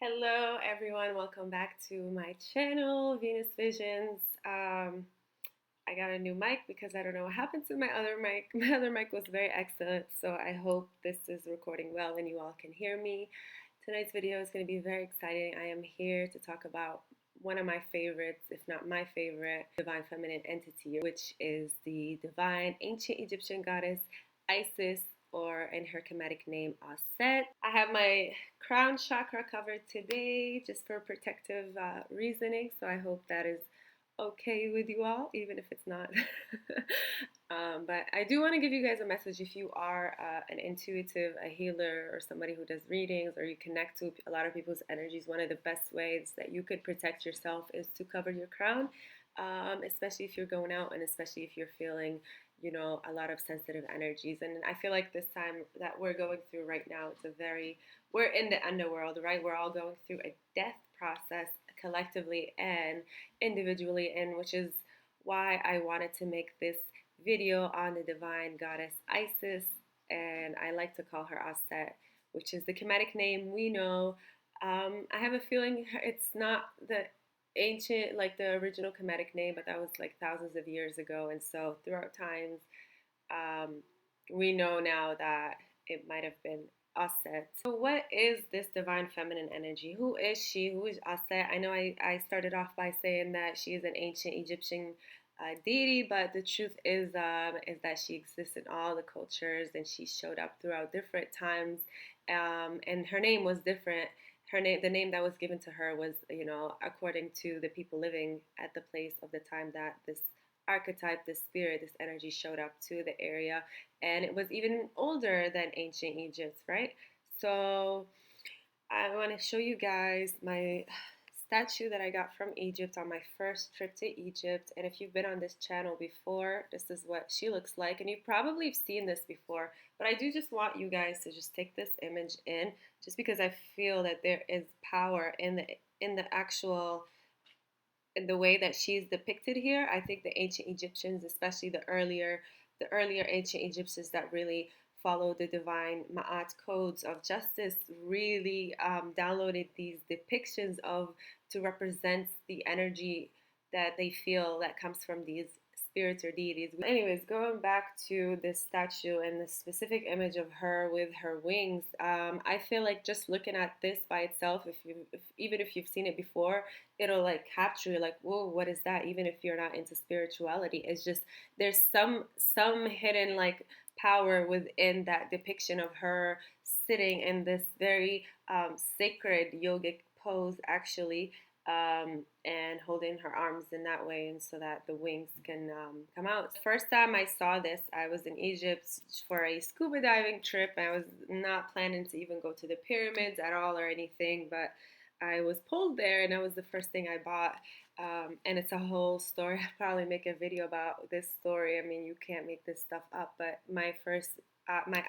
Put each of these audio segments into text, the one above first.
Hello everyone, welcome back to my channel, Venus Visions. I got a new mic because I don't know what happened to my other mic. My other mic was very excellent, so I hope this is recording well and you all can hear me. Tonight's video is going to be very exciting. I am here to talk about one of my favorites, if not my favorite, divine feminine entity, which is the divine ancient Egyptian goddess Isis, or in her Kemetic name, Auset. I have my crown chakra covered today just for protective reasoning, so I hope that is okay with you all, even if it's not. But I do want to give you guys a message. If you are an intuitive, a healer, or somebody who does readings, or you connect to a lot of people's energies, one of the best ways that you could protect yourself is to cover your crown, especially if you're going out and especially if you're feeling a lot of sensitive energies. And I feel like this time that we're going through right now, we're in the underworld, right? We're all going through a death process collectively and individually, and which is why I wanted to make this video on the divine goddess Isis, and I like to call her Auset, which is the Kemetic name we know. I have a feeling it's not the ancient, like the original Kemetic name, but that was like thousands of years ago. And so throughout times, um, we know now that it might have been Auset. So what is this divine feminine energy? Who is she? Who is Auset? I know I started off by saying that she is an ancient Egyptian deity, but the truth is that she exists in all the cultures and she showed up throughout different times, and her name was different. The name that was given to her was, according to the people living at the place of the time that this archetype, this spirit, this energy showed up to the area. And it was even older than ancient Egypt, right? So I want to show you guys my statue that I got from Egypt on my first trip to Egypt. And if you've been on this channel before, this is what she looks like. And you've probably seen this before, but I do just want you guys to just take this image in, just because I feel that there is power in the actual, in the way that she's depicted here. I think the ancient Egyptians, especially the earlier ancient Egyptians that really followed the divine Ma'at codes of justice, really downloaded these depictions of to represent the energy that they feel that comes from these spirits or deities. Anyways, going back to this statue and the specific image of her with her wings, I feel like just looking at this by itself, even if you've seen it before, it'll like capture you, like, whoa, what is that? Even if you're not into spirituality, it's just there's some hidden like power within that depiction of her sitting in this very sacred yogic pose, actually, and holding her arms in that way, and so that the wings can come out. The first time I saw this, I was in Egypt for a scuba diving trip. I was not planning to even go to the pyramids at all or anything, but I was pulled there, and that was the first thing I bought. And it's a whole story. I'll probably make a video about this story. I mean, you can't make this stuff up, but my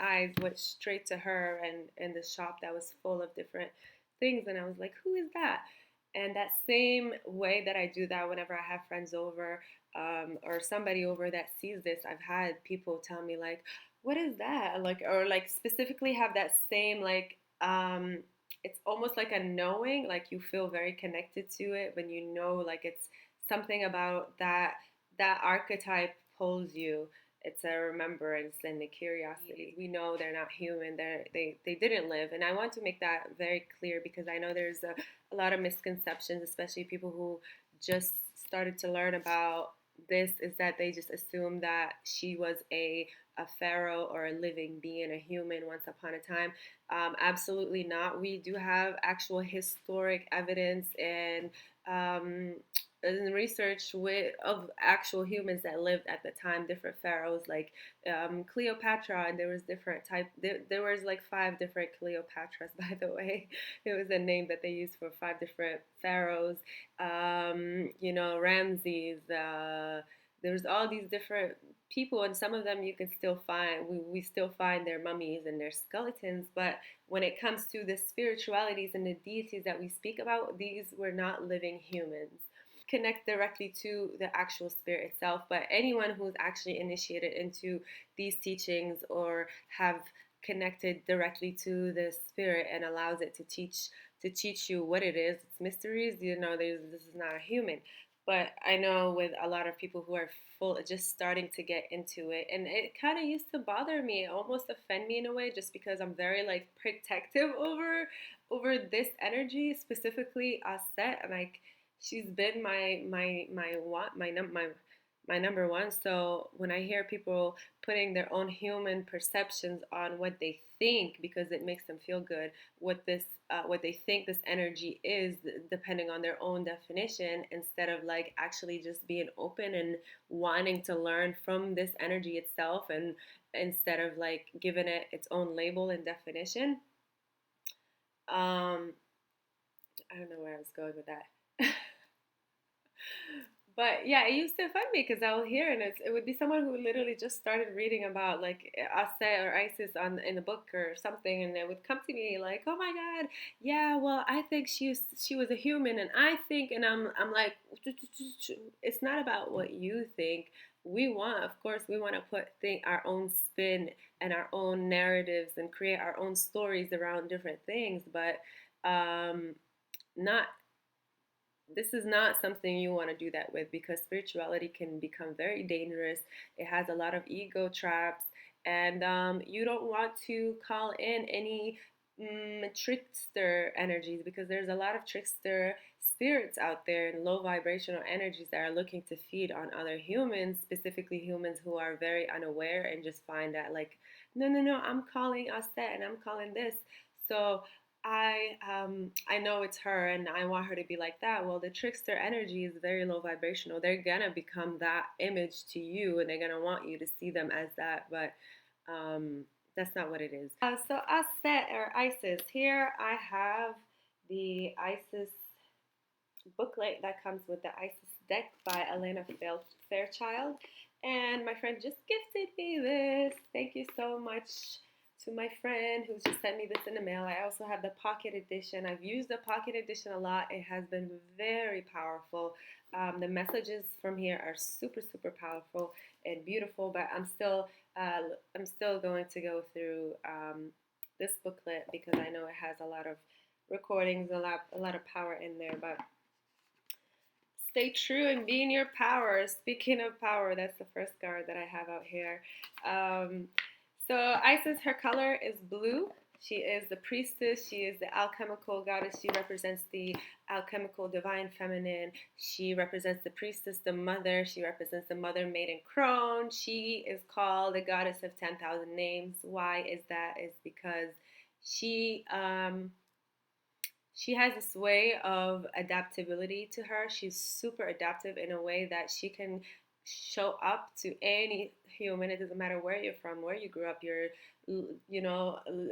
eyes went straight to her and in the shop that was full of different things, and I was like, who is that? And that same way that I do that whenever I have friends over, or somebody over that sees this, I've had people tell me like, what is that? Like, or like specifically have that same like, it's almost like a knowing, like you feel very connected to it when you know, like it's something about that archetype pulls you. It's a remembrance and a curiosity. We know they're not human. They didn't live, and I want to make that very clear because I know there's a lot of misconceptions, especially people who just started to learn about this, is that they just assume that she was a pharaoh or a living being, a human once upon a time. Absolutely not. We do have actual historic evidence um, and research of actual humans that lived at the time, different pharaohs like Cleopatra, and there was different type. There was like 5 different Cleopatras, by the way. It was a name that they used for 5 different pharaohs. Ramses. There's all these different people, and some of them you can still find. We still find their mummies and their skeletons. But when it comes to the spiritualities and the deities that we speak about, these were not living humans. Connect directly to the actual spirit itself, but anyone who's actually initiated into these teachings or have connected directly to the spirit and allows it to to teach you what it is. It's mysteries. This is not a human. But I know with a lot of people who are full, just starting to get into it, and it kind of used to bother me, almost offend me in a way, just because I'm very like protective over this energy, specifically Auset, and like she's been my number one. So when I hear people putting their own human perceptions on what they think because it makes them feel good, what they think this energy is, depending on their own definition, instead of like actually just being open and wanting to learn from this energy itself, and instead of like giving it its own label and definition. um I don't know where I was going with that. But yeah, it used to offend me because I would hear, and it would be someone who literally just started reading about like Auset or Isis on in a book or something, and they would come to me like, "Oh my God, yeah, well, I think she was a human, and I think," and I'm like, it's not about what you think. Of course, we want to put our own spin and our own narratives and create our own stories around different things, but not this is not something you want to do that with, because spirituality can become very dangerous. It has a lot of ego traps, and you don't want to call in any trickster energies, because there's a lot of trickster spirits out there and low vibrational energies that are looking to feed on other humans, specifically humans who are very unaware and just find that like, no, no, no, I'm calling us that and I'm calling this. So I know it's her and I want her to be like that. Well, the trickster energy is very low vibrational. They're gonna become that image to you, and they're gonna want you to see them as that, but that's not what it is. So Aset or Isis. Here I have the Isis booklet that comes with the Isis deck by Elena Fairchild. And my friend just gifted me this. Thank you so much to my friend who just sent me this in the mail. I also have the pocket edition. I've used the pocket edition a lot. It has been very powerful. The messages from here are super, super powerful and beautiful. But I'm still going to go through this booklet because I know it has a lot of recordings, a lot of power in there. But stay true and be in your power. Speaking of power, that's the first card that I have out here. So Isis, her color is blue. She is the priestess. She is the alchemical goddess. She represents the alchemical divine feminine. She represents the priestess, the mother. She represents the mother maiden crone. She is called the goddess of 10,000 names. Why is that? Is because she she has this way of adaptability to her. She's super adaptive in a way that she can show up to any human. It doesn't matter where you're from, where you grew up, your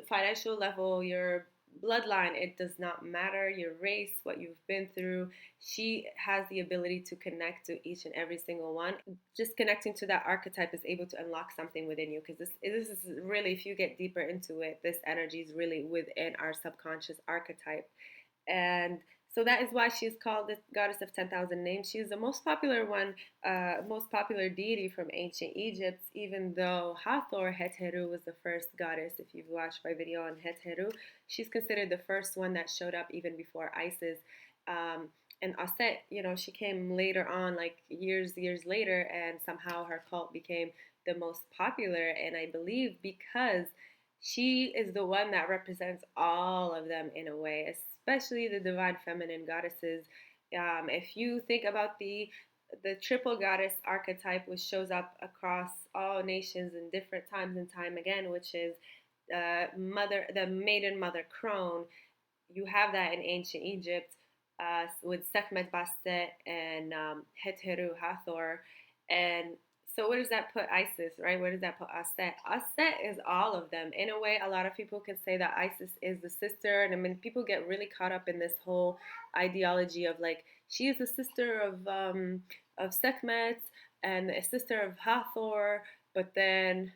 financial level, your bloodline. It does not matter your race, what you've been through. She has the ability to connect to each and every single one. Just connecting to that archetype is able to unlock something within you, because this is really, if you get deeper into it, this energy is really within our subconscious archetype. And so that is why she's called the goddess of 10,000 names. She's the most popular one, most popular deity from ancient Egypt, even though Hathor, Heteru, was the first goddess. If you've watched my video on Heteru, she's considered the first one that showed up even before Isis. And Auset, she came later on, like years later, and somehow her cult became the most popular. And I believe because she is the one that represents all of them in a way, especially the divine feminine goddesses. If you think about the triple goddess archetype, which shows up across all nations in different times and time again, which is the maiden mother crone. You have that in ancient Egypt with Sekhmet Bastet and Heteru Hathor. And so where does that put Isis, right? Where does that put Auset? Auset is all of them. In a way, a lot of people can say that Isis is the sister. And I mean, people get really caught up in this whole ideology of like, she is the sister of Sekhmet and a sister of Hathor, but then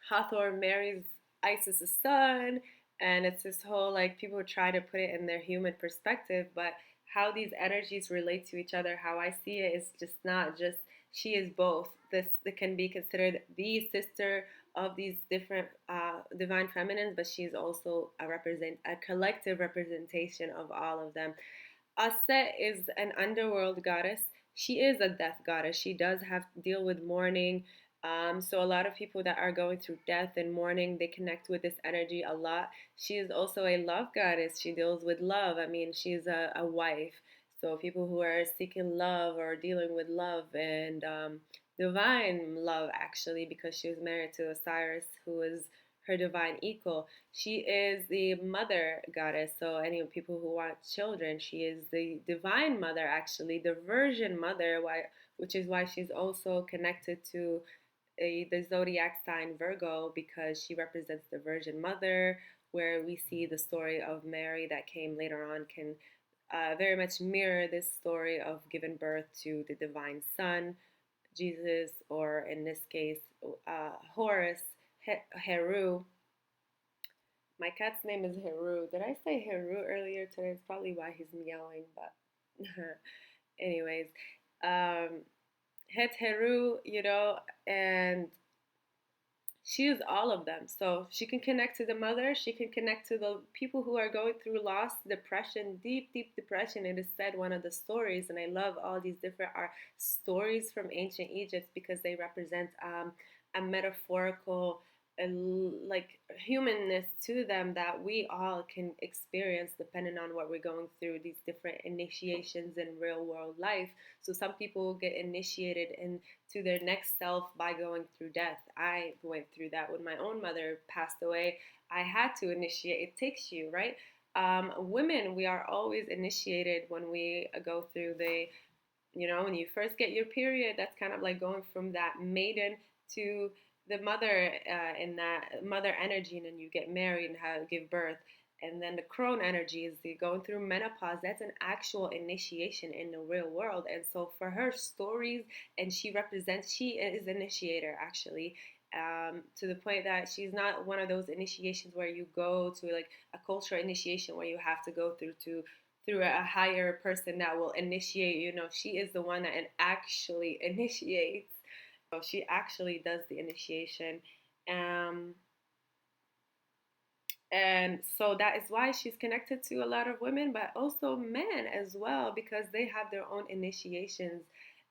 Hathor marries Isis' son, and it's this whole like people try to put it in their human perspective, but how these energies relate to each other, how I see it is just not just she is both. This can be considered the sister of these different divine feminines, but she's also a collective representation of all of them. Auset is an underworld goddess. She is a death goddess. She does have to deal with mourning. So a lot of people that are going through death and mourning, they connect with this energy a lot. She is also a love goddess. She deals with love. I mean, she's a wife. So people who are seeking love or dealing with love and divine love, actually, because she was married to Osiris, who is her divine equal. She is the mother goddess. So any people who want children, she is the divine mother, actually, the virgin mother. Which is why she's also connected to the zodiac sign Virgo, because she represents the Virgin Mother, where we see the story of Mary that came later on can very much mirror this story of giving birth to the divine Son, Jesus, or in this case, Horus, Heru. My cat's name is Heru. Did I say Heru earlier today? It's probably why he's meowing, but anyways, um, Het Heru, and she is all of them. So she can connect to the mother. She can connect to the people who are going through loss, depression, deep, deep depression. It is said one of the stories, and I love all these different stories from ancient Egypt because they represent a metaphorical like humanness to them that we all can experience depending on what we're going through, these different initiations in real world life. So some people get initiated into their next self by going through death. I went through that when my own mother passed away. I had to initiate. It takes you, right? Women, we are always initiated when we go through when you first get your period. That's kind of like going from that maiden to the mother, in that mother energy, and then you get married and give birth. And then the crone energy is the going through menopause. That's an actual initiation in the real world. And so for her stories, and she is initiator, actually, to the point that she's not one of those initiations where you go to like a cultural initiation where you have to go through a higher person that will initiate. She is the one that actually initiates. So she actually does the initiation. Um, and so that is why she's connected to a lot of women, but also men as well, because they have their own initiations.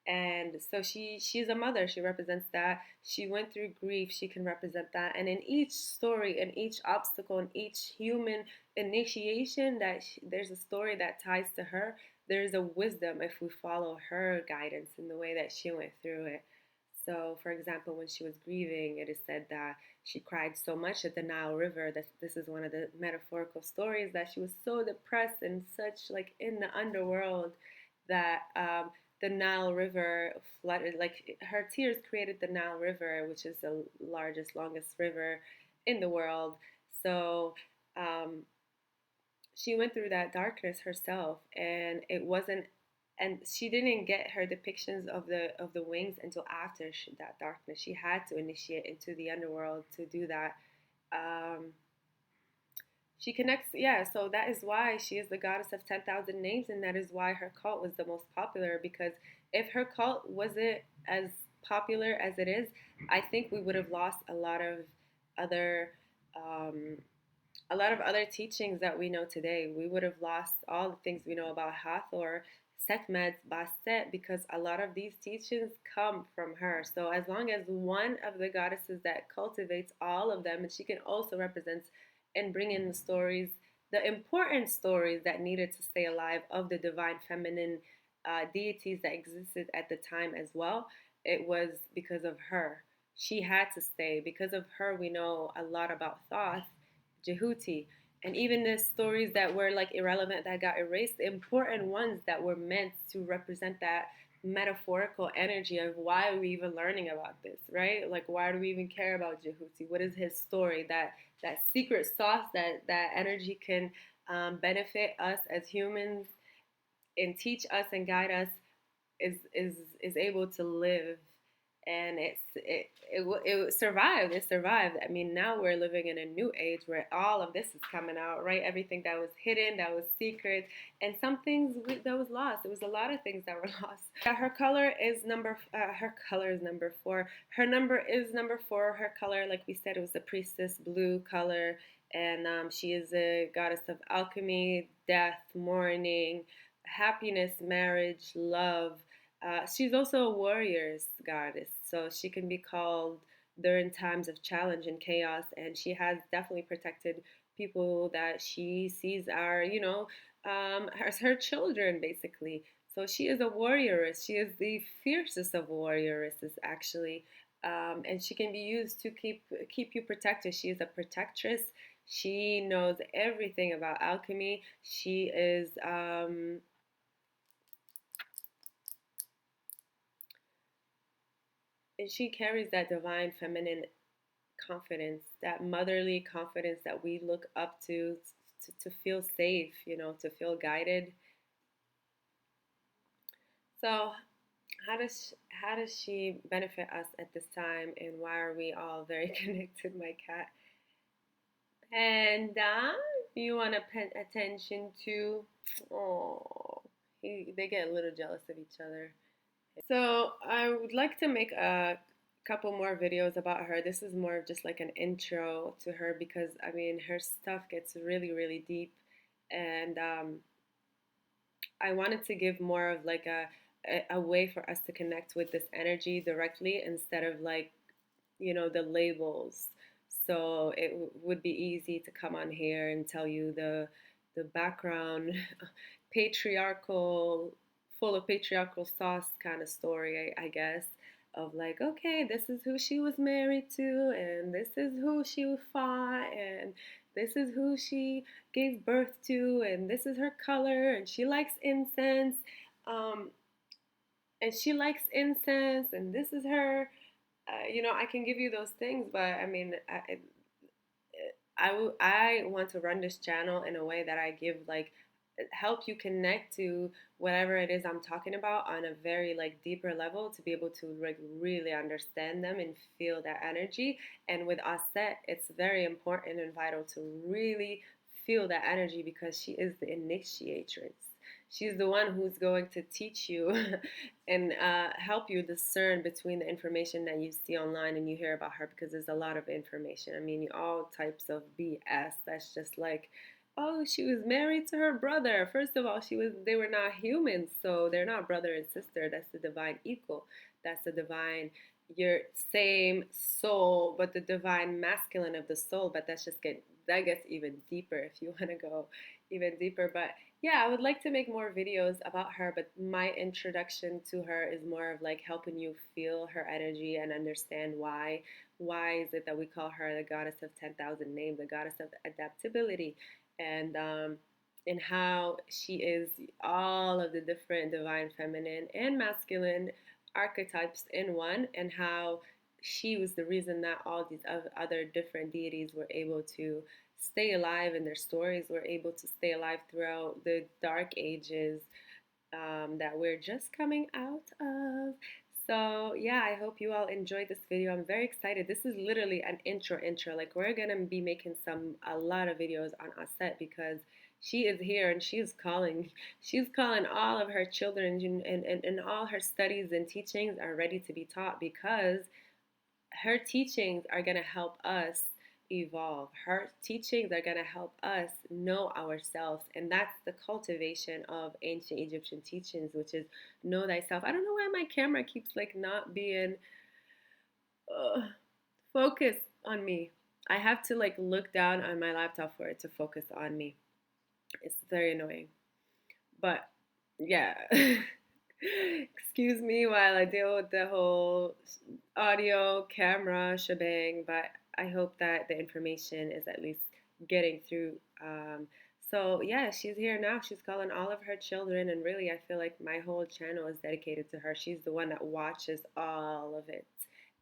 And so she's a mother. She represents that. She went through grief. She can represent that. And in each story, in each obstacle, in each human initiation, there's a story that ties to her. There's a wisdom if we follow her guidance in the way that she went through it. So, for example, when she was grieving, it is said that she cried so much at the Nile River that this is one of the metaphorical stories, that she was so depressed and such like in the underworld that the Nile River flooded. Like her tears created the Nile River, which is the largest, longest river in the world. So um, she went through that darkness herself, and it wasn't and she didn't get her depictions of the wings until after that darkness. She had to initiate into the underworld to do that. um, she connects, yeah, so that is why she is the goddess of 10,000 names, and that is why her cult was the most popular, because if her cult wasn't as popular as it is, I think we would have lost other um, a lot of other teachings that we know today. We would have lost all the things we know about Hathor, Sekhmet, Bastet, because a lot of these teachings come from her. So as long as one of the goddesses that cultivates all of them, and she can also represent and bring in the stories, the important stories that needed to stay alive of the divine feminine deities that existed at the time as well, it was because of her. She had to stay. Because of her, we know a lot about Thoth, Jehuti, and even the stories that were like irrelevant that got erased, the important ones that were meant to represent that metaphorical energy of why are we even learning about this, right? Like, why do we even care about Jehuti? What is his story? That secret sauce, that energy can benefit us as humans and teach us and guide us, is able to live and it survived. It survived. I mean, now we're living in a new age where all of this is coming out, right? Everything that was hidden, that was secret, and some things that was lost. It was a lot of things that were lost. Her color is number. Her color is number 4. Her number is number 4. Her color, like we said, it was the priestess blue color, and she is a goddess of alchemy, death, mourning, happiness, marriage, love. She's also a warrior's goddess, so she can be called during times of challenge and chaos, and she has definitely protected people that she sees are, as her children, basically. So she is a warrioress. She is the fiercest of warrioresses, actually, and she can be used to keep you protected. She is a protectress. She knows everything about alchemy. She is and she carries that divine feminine confidence, that motherly confidence that we look up to feel safe, to feel guided. So how does she benefit us at this time, and why are we all very connected, my cat? And you want to pay attention to, oh, they get a little jealous of each other. So I would like to make a couple more videos about her. This is more of just like an intro to her because I mean her stuff gets really, really deep, and I wanted to give more of like a way for us to connect with this energy directly instead of like the labels. So it would be easy to come on here and tell you the background, patriarchal, full of patriarchal sauce kind of story, I guess, of like, okay, this is who she was married to, and this is who she fought, and this is who she gave birth to, and this is her color, and she likes incense. Um, and she likes incense, and this is her. I can give you those things, but I mean, I want to run this channel in a way that I give like help you connect to whatever it is I'm talking about on a very like deeper level to be able to like really understand them and feel that energy. And with Auset, it's very important and vital to really feel that energy because she is the initiatrix. She's the one who's going to teach you and help you discern between the information that you see online and you hear about her because there's a lot of information. I mean, all types of BS. That's just like, oh, she was married to her brother. First of all, they were not humans, so they're not brother and sister. That's the divine equal. That's the divine your same soul, but the divine masculine of the soul. But that gets even deeper if you want to go even deeper. But yeah, I would like to make more videos about her, but my introduction to her is more of like helping you feel her energy and understand why. Why is it that we call her the goddess of 10,000 names, the goddess of adaptability, and how she is all of the different divine feminine and masculine archetypes in one, and how she was the reason that all these other different deities were able to stay alive and their stories were able to stay alive throughout the dark ages that we're just coming out of. So yeah, I hope you all enjoyed this video. I'm very excited. This is literally an intro. Like we're gonna be making a lot of videos on Auset because she is here and she's calling all of her children, and all her studies and teachings are ready to be taught because her teachings are going to help us evolve. Her teachings are going to help us know ourselves. And that's the cultivation of ancient Egyptian teachings, which is know thyself. I don't know why my camera keeps like not being focused on me. I have to like look down on my laptop for it to focus on me. It's very annoying. But yeah. Excuse me while I deal with the whole audio camera shebang, but I hope that the information is at least getting through. So yeah, she's here now. She's calling all of her children, and really, I feel like my whole channel is dedicated to her. She's the one that watches all of it,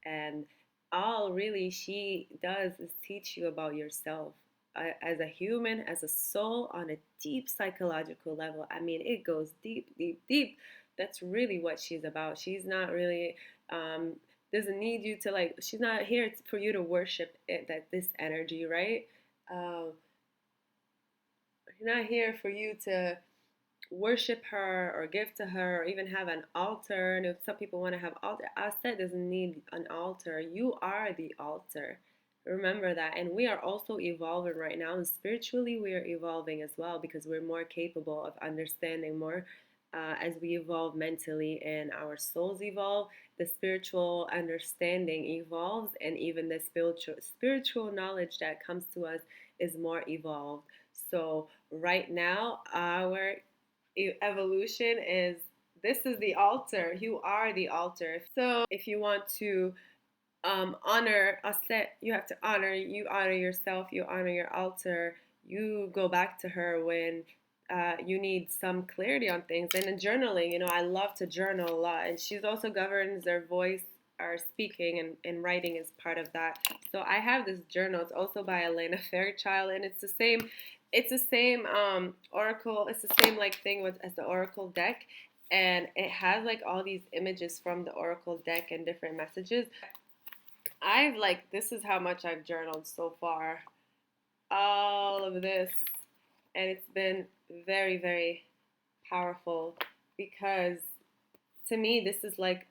and all really she does is teach you about yourself as a human, as a soul, on a deep psychological level. I mean, it goes deep, deep, deep. That's really what she's about. She's not really doesn't need you to like. She's not here for you to worship it, that this energy, right? Um, she's not here for you to worship her or give to her or even have an altar. And if some people want to have altar, Auset doesn't need an altar. You are the altar. Remember that. And we are also evolving right now. And spiritually, we are evolving as well because we're more capable of understanding more as we evolve mentally and our souls evolve. The spiritual understanding evolves, and even the spiritual knowledge that comes to us is more evolved. So right now, our evolution is, this is the altar. You are the altar. So if you want to honor a set, you have to honor, you honor yourself, you honor your altar, you go back to her when you need some clarity on things. And in journaling, I love to journal a lot, and she's also governs their voice, our speaking and writing is part of that. So I have this journal. It's also by Elena Fairchild, and it's the same oracle. It's the same like thing with as the oracle deck, and it has like all these images from the oracle deck and different messages. I've like, this is how much I've journaled so far. All of this. And it's been very, very powerful because to me, this is like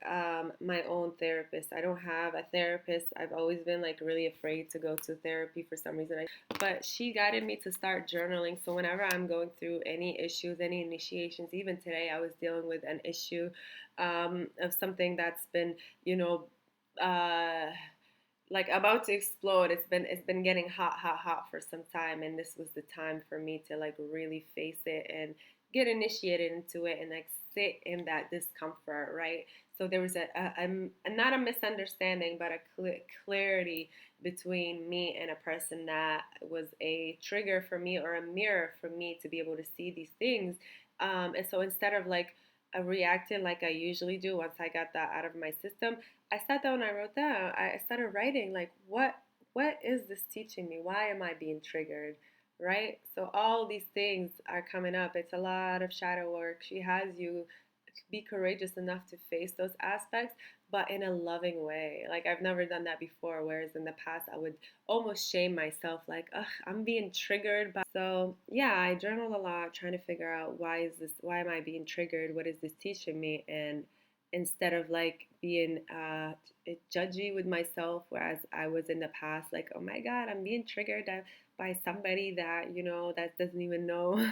my own therapist. I don't have a therapist. I've always been like really afraid to go to therapy for some reason. But she guided me to start journaling. So whenever I'm going through any issues, any initiations, even today, I was dealing with an issue of something that's been, you know, uh, like about to explode. It's been getting hot, hot, hot for some time, and this was the time for me to like really face it and get initiated into it and like sit in that discomfort, right? So there was a not a misunderstanding, but a clarity between me and a person that was a trigger for me or a mirror for me to be able to see these things. And so instead of like reacting like I usually do once I got that out of my system, I sat down, I wrote down, I started writing like what is this teaching me? Why am I being triggered? Right? So all these things are coming up. It's a lot of shadow work. She has you be courageous enough to face those aspects, but in a loving way. Like I've never done that before, whereas in the past I would almost shame myself, like, ugh, I'm being triggered by. So yeah, I journal a lot, trying to figure out why am I being triggered? What is this teaching me? And instead of like being judgy with myself, whereas I was in the past, like, oh my God, I'm being triggered by somebody that that doesn't even know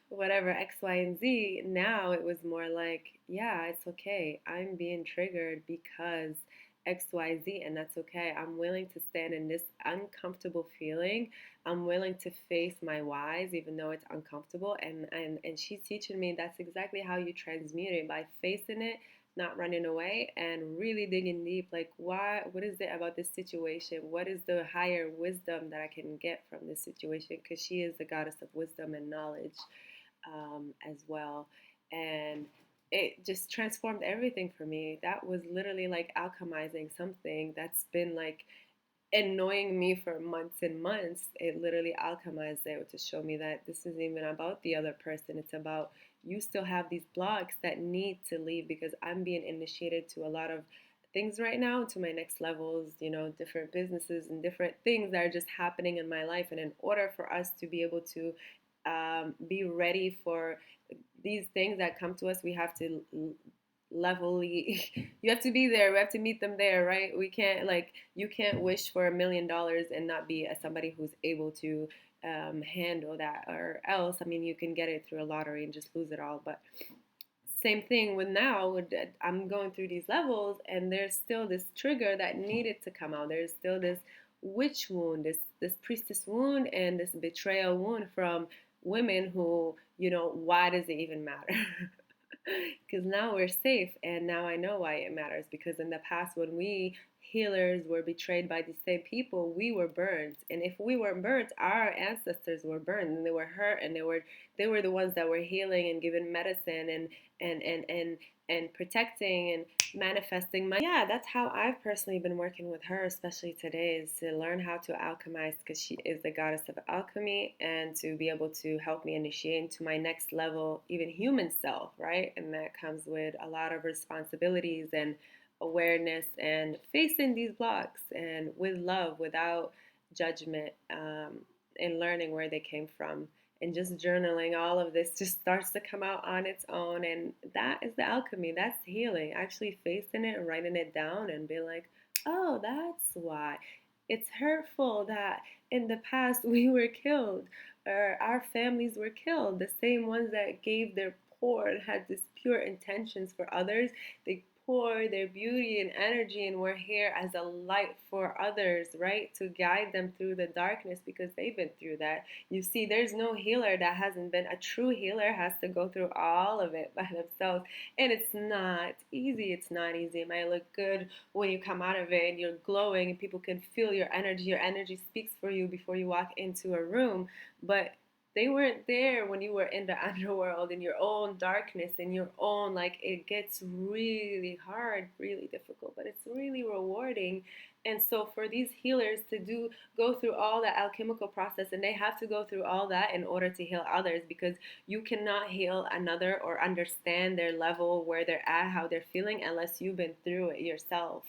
whatever X, Y, and Z. Now it was more like, yeah, it's okay. I'm being triggered because X, Y, Z, and that's okay. I'm willing to stand in this uncomfortable feeling. I'm willing to face my whys, even though it's uncomfortable. And she's teaching me that's exactly how you transmute it, by facing it, not running away, and really digging deep, like what is it about this situation, what is the higher wisdom that I can get from this situation, because she is the goddess of wisdom and knowledge as well. And it just transformed everything for me. That was literally like alchemizing something that's been like annoying me for months and months. It literally alchemized it to show me that this isn't even about the other person. It's about you still have these blocks that need to leave, because I'm being initiated to a lot of things right now, to my next levels, different businesses and different things that are just happening in my life. And in order for us to be able to be ready for these things that come to us, we have to levelly you have to be there, we have to meet them there, right? We can't, like, you can't wish for $1 million and not be somebody who's able to handle that, or else, I mean, you can get it through a lottery and just lose it all. But same thing with now, I'm going through these levels, and there's still this trigger that needed to come out. There's still this witch wound, this priestess wound, and this betrayal wound from women who, why does it even matter? Because now we're safe, and now I know why it matters. Because in the past, when we healers were betrayed by the same people, we were burned. And if we weren't burnt, our ancestors were burned, and they were hurt, and they were the ones that were healing and giving medicine and protecting and manifesting money. Yeah, that's how I've personally been working with her, especially today, is to learn how to alchemize, because she is the goddess of alchemy, and to be able to help me initiate into my next level, even human self, right? And that comes with a lot of responsibilities and awareness and facing these blocks and with love, without judgment, and learning where they came from. And just journaling all of this just starts to come out on its own. And that is the alchemy. That's healing. Actually facing it and writing it down and being like, oh, that's why. It's hurtful that in the past we were killed, or our families were killed. The same ones that gave their pour and had this pure intentions for others, they pour their beauty and energy and we're here as a light for others, right? To guide them through the darkness because they've been through that. You see, there's no healer that hasn't been. A true healer has to go through all of it by themselves. And it's not easy. It's not easy. It might look good when you come out of it and you're glowing and people can feel your energy. Your energy speaks for you before you walk into a room. But they weren't there when you were in the underworld, in your own darkness, in your own, like, it gets really hard, really difficult, but it's really rewarding. And so for these healers to do go through all that alchemical process, and they have to go through all that in order to heal others, because you cannot heal another or understand their level, where they're at, how they're feeling, unless you've been through it yourself.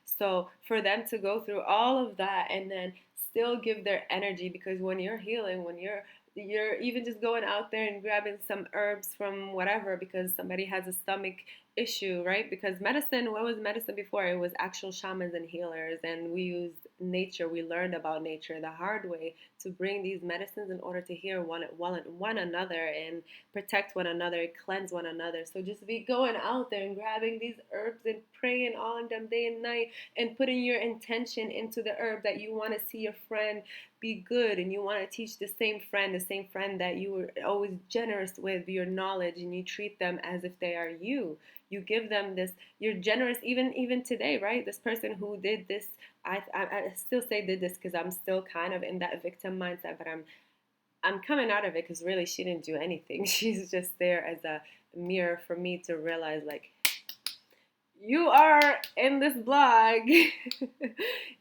So for them to go through all of that and then still give their energy, because when you're healing, when you're even just going out there and grabbing some herbs from whatever because somebody has a stomach issue, right? Because medicine, what was medicine before? It was actual shamans and healers, and we used nature. We learned about nature the hard way to bring these medicines in order to heal one another and protect one another, cleanse one another. So just be going out there and grabbing these herbs and praying on them day and night, and putting your intention into the herb that you want to see your friend be good, and you want to teach the same friend that you were always generous with your knowledge, and you treat them as if they are you. You give them this. You're generous, even today, right? This person who did this, I still say did this because I'm still kind of in that victim mindset, but I'm coming out of it, because really she didn't do anything. She's just there as a mirror for me to realize, like, you are in this blog.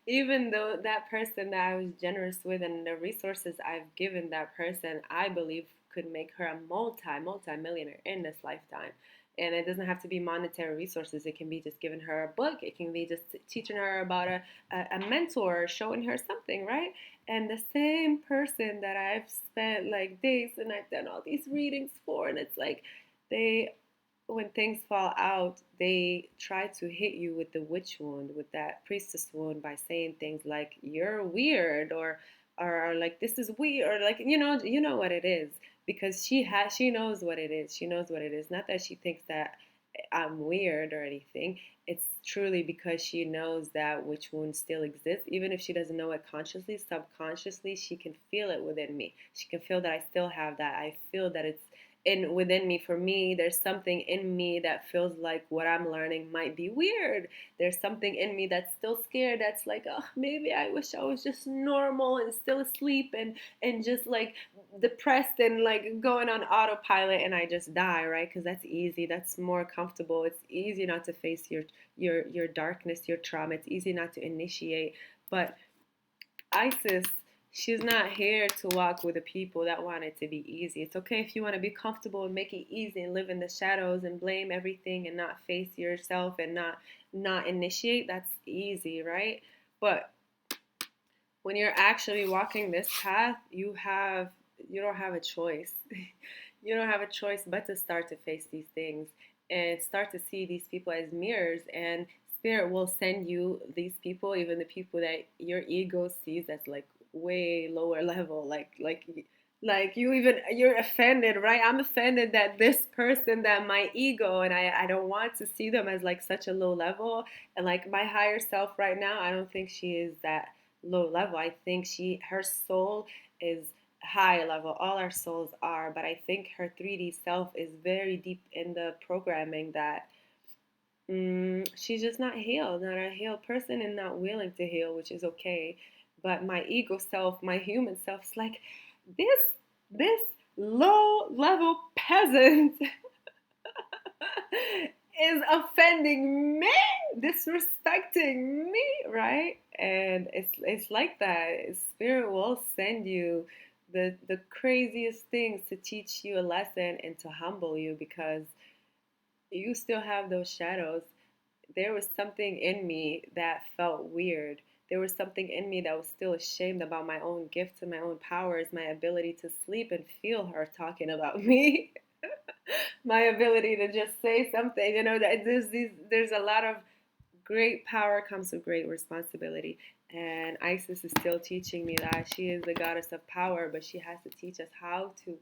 Even though that person that I was generous with and the resources I've given that person, I believe could make her a multi millionaire in this lifetime. And it doesn't have to be monetary resources. It can be just giving her a book. It can be just teaching her about a mentor, showing her something, right? And the same person that I've spent like days and I've done all these readings for, and it's like they when things fall out, they try to hit you with the witch wound, with that priestess wound, by saying things like "you're weird" or like "this is weird," or like you know what it is, because she knows what it is. She knows what it is. Not that she thinks that I'm weird or anything. It's truly because she knows that witch wound still exists, even if she doesn't know it consciously. Subconsciously, she can feel it within me. She can feel that I still have that. I feel that it's in within me. For me, there's something in me that feels like what I'm learning might be weird. There's something in me that's still scared, that's like, oh, maybe I wish I was just normal and still asleep and just like depressed and like going on autopilot and I just die, right? Because that's easy. That's more comfortable. It's easy not to face your darkness, your trauma. It's easy not to initiate. But Isis, she's not here to walk with the people that want it to be easy. It's okay if you want to be comfortable and make it easy and live in the shadows and blame everything and not face yourself and not initiate. That's easy, right? But when you're actually walking this path, you don't have a choice. You don't have a choice but to start to face these things and start to see these people as mirrors, and spirit will send you these people, even the people that your ego sees as like way lower level, like you're offended, right? I'm offended that this person, that my ego, and I don't want to see them as like such a low level. And like my higher self right now, I don't think she is that low level. I think her soul is high level. All our souls are, but I think her 3D self is very deep in the programming that she's just not healed, not a healed person, and not willing to heal, which is okay. But my ego self, my human self, is like, this this low level peasant is offending me, disrespecting me, right? And it's like that. Spirit will send you the craziest things to teach you a lesson and to humble you, because you still have those shadows. there was something in me that felt weird. There was something in me that was still ashamed about my own gifts and my own powers, my ability to sleep and feel her talking about me. My ability to just say something, that there's a lot of great power comes with great responsibility. And Isis is still teaching me that she is the goddess of power, but she has to teach us how to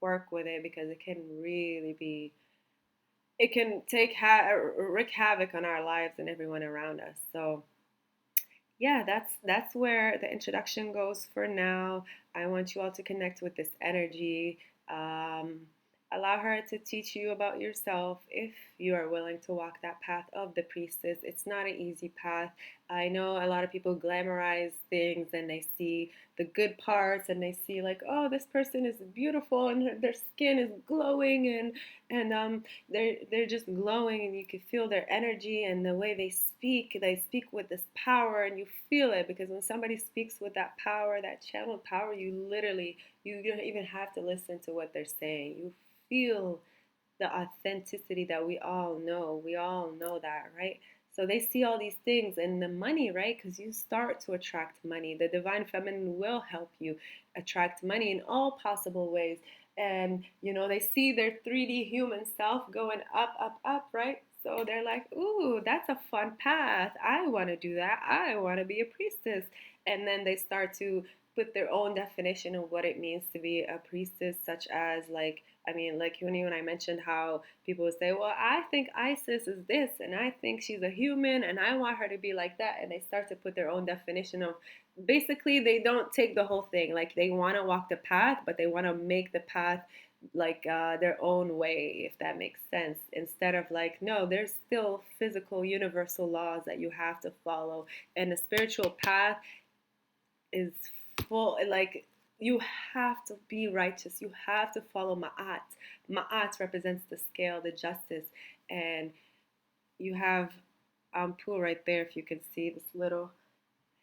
work with it because it can really be, it can wreak havoc on our lives and everyone around us. So yeah, that's where the introduction goes for now. I want you all to connect with this energy. Um, Allow her to teach you about yourself if you are willing to walk that path of the priestess. It's not an easy path. I know a lot of people glamorize things and they see the good parts and they see like, oh, this person is beautiful and their skin is glowing and they're just glowing and you can feel their energy and the way they speak with this power and you feel it because when somebody speaks with that power, that channeled power, you don't even have to listen to what they're saying. You feel the authenticity that we all know that, right? So they see all these things and the money, right? Because you start to attract money. The divine feminine will help you attract money in all possible ways. And they see their 3D human self going up, up, up, right? So they're like, ooh, that's a fun path. I want to do that. I want to be a priestess. And then they start to put their own definition of what it means to be a priestess, such as like, I mean, like when I mentioned how people would say, well, I think Isis is this, and I think she's a human, and I want her to be like that. And they start to put their own definition of basically, they don't take the whole thing. Like, they want to walk the path, but they want to make the path like their own way, if that makes sense. Instead of like, no, there's still physical, universal laws that you have to follow. And the spiritual path is full, like, you have to be righteous. You have to follow Ma'at. Ma'at represents the scale, the justice. And you have Ampu right there, if you can see this little.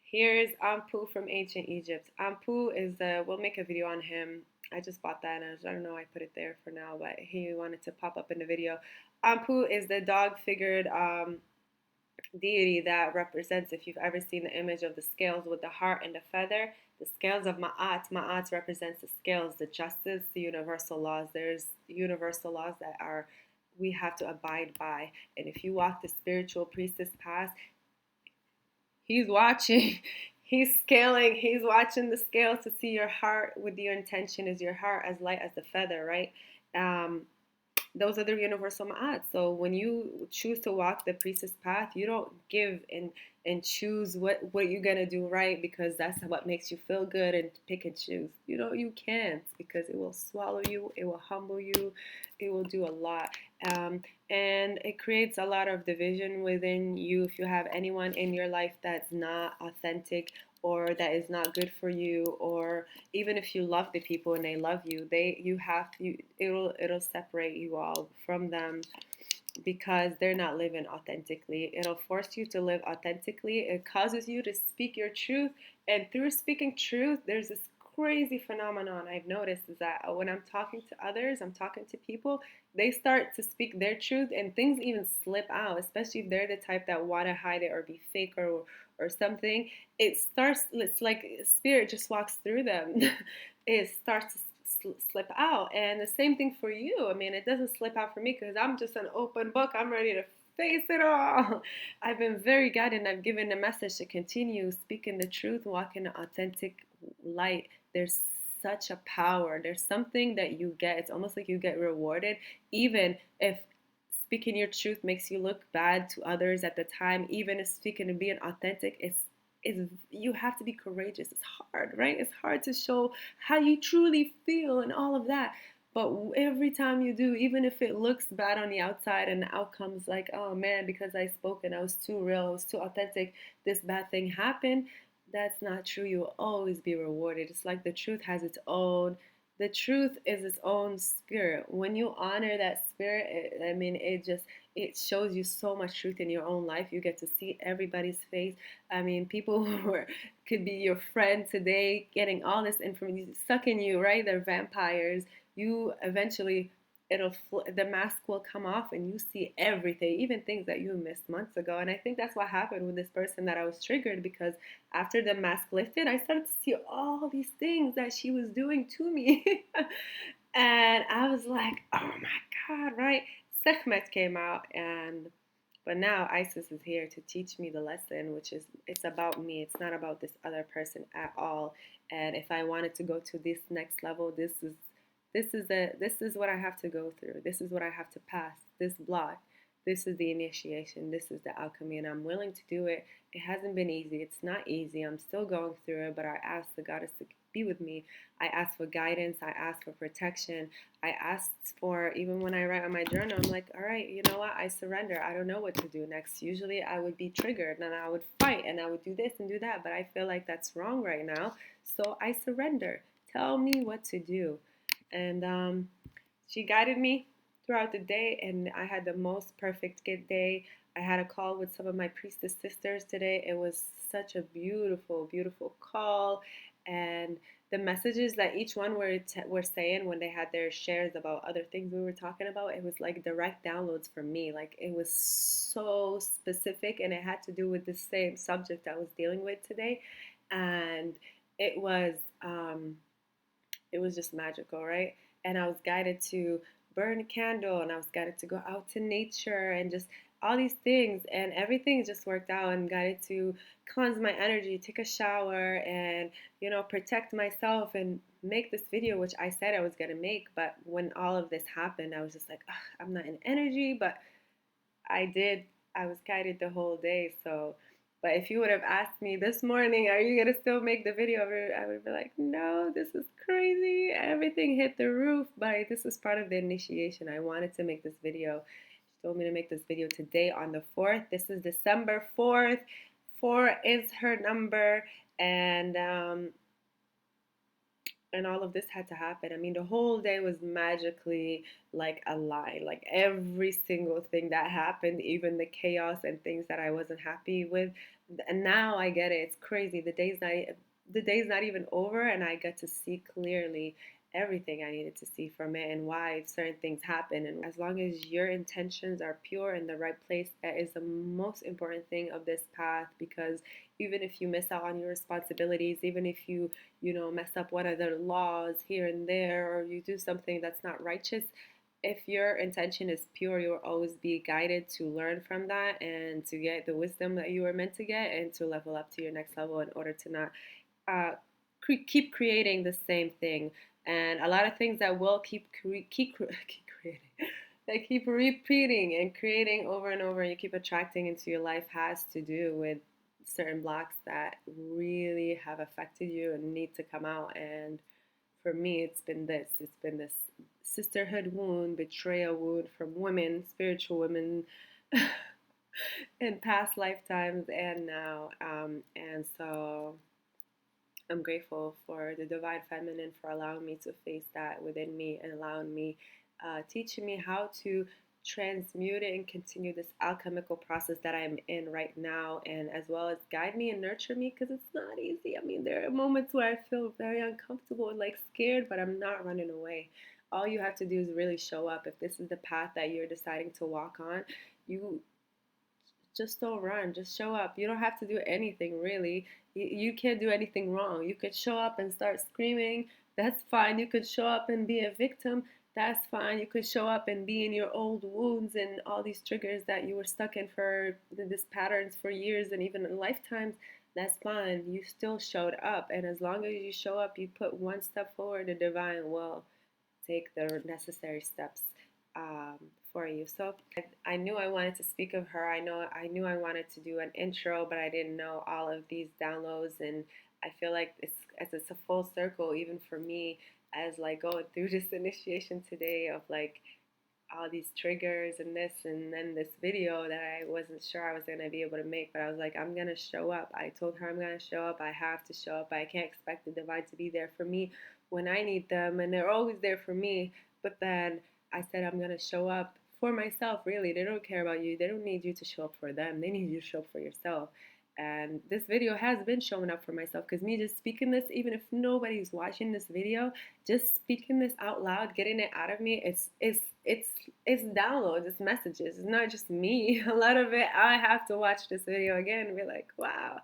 Here's Ampu from ancient Egypt. Ampu is we'll make a video on him. I just bought that and I don't know, I put it there for now, but he wanted to pop up in the video. Ampu is the dog figured deity that represents, if you've ever seen the image of the scales with the heart and the feather, the scales of Ma'at represents the scales, the justice, the universal laws. There's universal laws that are we have to abide by. And if you walk the spiritual priestess path, he's watching. He's scaling. He's watching the scales to see your heart with your intention. Is your heart as light as the feather, right? Um, those are the universal ma'at. So when you choose to walk the priestess path, you don't give and choose what you're gonna do right because that's what makes you feel good and pick and choose. You can't because it will swallow you, it will humble you, it will do a lot. And it creates a lot of division within you if you have anyone in your life that's not authentic or that is not good for you, or even if you love the people and they love you, it'll separate you all from them because they're not living authentically. It'll force you to live authentically. It causes you to speak your truth, and through speaking truth, there's this crazy phenomenon I've noticed is that when I'm talking to others, I'm talking to people, they start to speak their truth and things even slip out, especially if they're the type that want to hide it or be fake or something. It's like spirit just walks through them. It starts to slip out. And the same thing for you. I mean, it doesn't slip out for me because I'm just an open book. I'm ready to face it all. I've been very guided and I've given a message to continue speaking the truth, walking an authentic light. There's such a power. There's something that you get. It's almost like you get rewarded, even if speaking your truth makes you look bad to others at the time. Even if speaking and being authentic, is you have to be courageous. It's hard, right? It's hard to show how you truly feel and all of that. But every time you do, even if it looks bad on the outside and the outcome's like, oh man, because I spoke and I was too real, I was too authentic, this bad thing happened, that's not true. You will always be rewarded. It's like the truth has its own. The truth is its own spirit. When you honor that spirit, I mean, it shows you so much truth in your own life. You get to see everybody's face. I mean, people who could be your friend today, getting all this information, sucking you, right? They're vampires. You eventually the mask will come off and you see everything, even things that you missed months ago. And I think that's what happened with this person, that I was triggered because after the mask lifted, I started to see all these things that she was doing to me. And I was like, oh my God, right? Sekhmet came out, and but now Isis is here to teach me the lesson, which is it's about me. It's not about this other person at all. And if I wanted to go to this next level, this is what I have to go through. This is what I have to pass. This block. This is the initiation. This is the alchemy, and I'm willing to do it. It hasn't been easy. It's not easy. I'm still going through it, but I ask the goddess to be with me. I ask for guidance. I ask for protection. I asked for, even when I write on my journal, I'm like, all right, you know what? I surrender. I don't know what to do next. Usually I would be triggered and I would fight and I would do this and do that, but I feel like that's wrong right now. So I surrender. Tell me what to do. And she guided me throughout the day, and I had the most perfect day. I had a call with some of my priestess sisters today. It was such a beautiful, beautiful call, and the messages that each one were saying when they had their shares about other things we were talking about, it was like direct downloads from me. Like it was so specific, and it had to do with the same subject I was dealing with today, and it was um, it was just magical, right? And I was guided to burn a candle, and I was guided to go out to nature and just all these things, and everything just worked out, and guided to cleanse my energy, take a shower, and protect myself and make this video, which I said I was gonna make. But when all of this happened, I was just like, I'm not in energy, but I did. I was guided the whole day. So, but if you would have asked me this morning, are you gonna still make the video? I would be like, no, this is crazy. Everything hit the roof. But this is part of the initiation. I wanted to make this video. She told me to make this video today on the 4th. This is December 4th. 4 is her number, and all of this had to happen. I mean, the whole day was magically like a lie. Like every single thing that happened, even the chaos and things that I wasn't happy with. And now I get it. It's crazy. The day's not even over, and I get to see clearly everything I needed to see from it and why certain things happen. And as long as your intentions are pure in the right place, that is the most important thing of this path, because even if you miss out on your responsibilities, even if you mess up one of the laws here and there, or you do something that's not righteous, if your intention is pure, you'll always be guided to learn from that and to get the wisdom that you were meant to get, and to level up to your next level in order to not uh, keep creating the same thing. And a lot of things that will keep creating, that keep repeating and creating over and over, and you keep attracting into your life, has to do with certain blocks that really have affected you and need to come out. And for me, it's been this sisterhood wound, betrayal wound from women, spiritual women, in past lifetimes and now. And so I'm grateful for the divine feminine for allowing me to face that within me, and allowing me, teaching me how to transmute it and continue this alchemical process that I'm in right now, and as well as guide me and nurture me, because it's not easy. I mean, there are moments where I feel very uncomfortable and like scared, but I'm not running away. All you have to do is really show up. If this is the path that you're deciding to walk on, you just don't run. Just show up. You don't have to do anything really. You can't do anything wrong. You could show up and start screaming. That's fine. You could show up and be a victim. That's fine. You could show up and be in your old wounds and all these triggers that you were stuck in for these patterns for years and even in lifetimes. That's fine. You still showed up. And as long as you show up, you put one step forward, the divine will take the necessary steps um, for you. So I knew I wanted to speak of her. I knew I wanted to do an intro, but I didn't know all of these downloads. And I feel like it's a full circle, even for me, as like going through this initiation today of like all these triggers and this, and then this video that I wasn't sure I was going to be able to make, but I was like, I'm going to show up. I told her I'm going to show up. I have to show up. I can't expect the divine to be there for me when I need them, and they're always there for me. But then I said I'm going to show up for myself, really. They don't care about you. They don't need you to show up for them. They need you to show up for yourself. And this video has been showing up for myself, because me just speaking this, even if nobody's watching this video, just speaking this out loud, getting it out of me, it's downloads, it's messages. It's not just me. A lot of it, I have to watch this video again and be like, wow,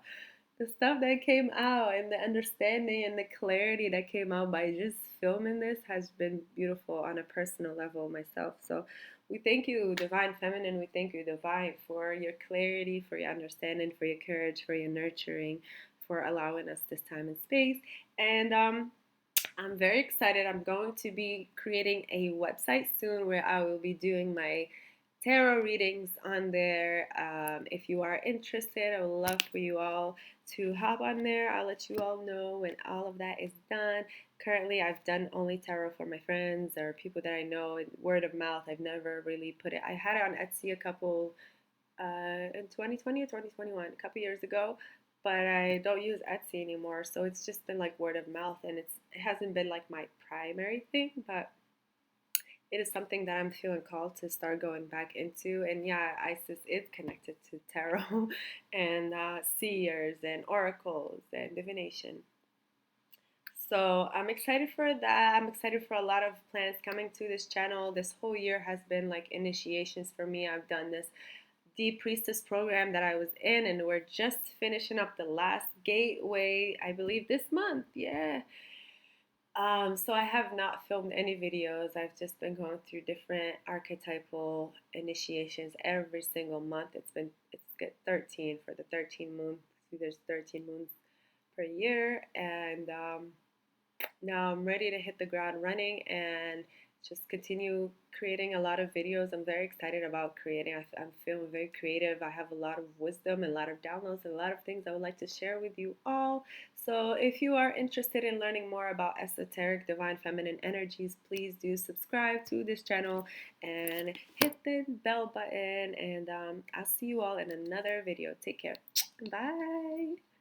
the stuff that came out and the understanding and the clarity that came out by just filming this has been beautiful on a personal level myself. So we thank you, Divine Feminine. We thank you, Divine, for your clarity, for your understanding, for your courage, for your nurturing, for allowing us this time and space. And I'm very excited. I'm going to be creating a website soon where I will be doing my tarot readings on there. If you are interested, I would love for you all to hop on there. I'll let you all know when all of that is done. Currently, I've done only tarot for my friends or people that I know, word of mouth. I've never really put it. I had it on Etsy a couple in 2020 or 2021, a couple years ago, but I don't use Etsy anymore. So it's just been like word of mouth, and it hasn't been like my primary thing, but it is something that I'm feeling called to start going back into. And yeah, Isis is connected to tarot and seers and oracles and divination. So I'm excited for that. I'm excited for a lot of plans coming to this channel. This whole year has been like initiations for me. I've done this deep priestess program that I was in, and we're just finishing up the last gateway, I believe, this month. Yeah. So I have not filmed any videos. I've just been going through different archetypal initiations every single month. It's get 13 for the 13 moons. See, there's 13 moons per year, and now I'm ready to hit the ground running and just continue creating a lot of videos. I'm very excited about creating. I'm feeling very creative. I have a lot of wisdom and a lot of downloads and a lot of things I would like to share with you all. So if you are interested in learning more about esoteric divine feminine energies, please do subscribe to this channel and hit the bell button. And I'll see you all in another video. Take care. Bye.